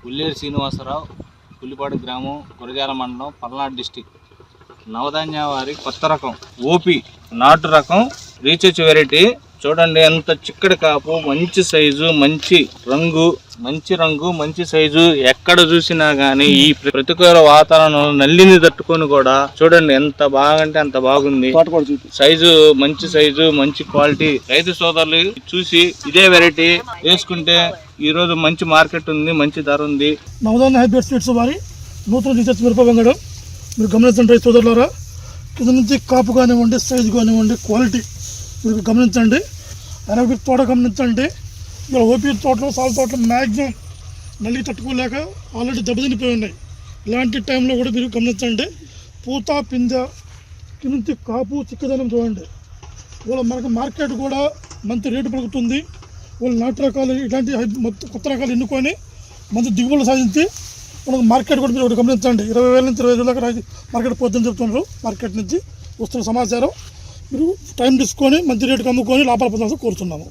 ఉల్లేరు శ్రీనివాసరావు, పుల్లిపాడు గ్రామం, గురజాల మండలం, పల్నాడు డిస్టిక్. నవధాన్య వారి కొత్త రకం ఓపీ నాటు రకం రీసెర్చ్ వెరైటీ. చూడండి ఎంత చిక్కడి కాపు, మంచి సైజు, మంచి రంగు, మంచి సైజు. ఎక్కడ చూసినా గానీ ఈ ప్రతికూల వాతావరణంలో నల్లిని తట్టుకొని కూడా చూడండి ఎంత బాగంటే అంత బాగుంది. సైజు మంచి సైజు, మంచి క్వాలిటీ. రైతు సోదరులు చూసి ఇదే వెరైటీ వేసుకుంటే ఈ రోజు మంచి మార్కెట్ ఉంది, మంచి ధర ఉంది. నవధాన్య హైబ్రిడ్ సీడ్స్ వారి నూతన రీసెర్చ్ మిరప వంగడం మీరు గమనించండి రైతు సోదరులారా. కింద నుంచి కాపు కానివ్వండి, సైజు కానివ్వండి, క్వాలిటీ మీరు గమనించండి. అలాగే తోట గమనించండి. ఇక్కడ ఓపీ తోటలో, సాల్ తోటలో మ్యాక్సిమం నల్లి తట్టుకోలేక ఆల్రెడీ దెబ్బతినిపోయి ఉన్నాయి. ఇలాంటి టైంలో కూడా మీరు గమనించండి. పూత, పిందె, కింద నుంచి కాపు, చిక్కదనం చూడండి. ఇవాళ మనకు మార్కెట్ కూడా మంచి రేటు పలుకుతుంది. వాళ్ళు నాటు రకాలు ఇలాంటి కొత్త రకాలు ఎన్నుకొని మంచి దిగుబడులు సాధించి మనకు మార్కెట్ కూడా మీరు ఒకటి గమనించండి. 20,000 నుంచి 25,000 దాకా మార్కెట్ పోతుందని చెప్తున్నారు. మార్కెట్ నుంచి వస్తున్న సమాచారం మీరు టైం తీసుకొని మంచి రేటుకి అమ్ముకొని లాభాలు పొందాలని కోరుతున్నాము.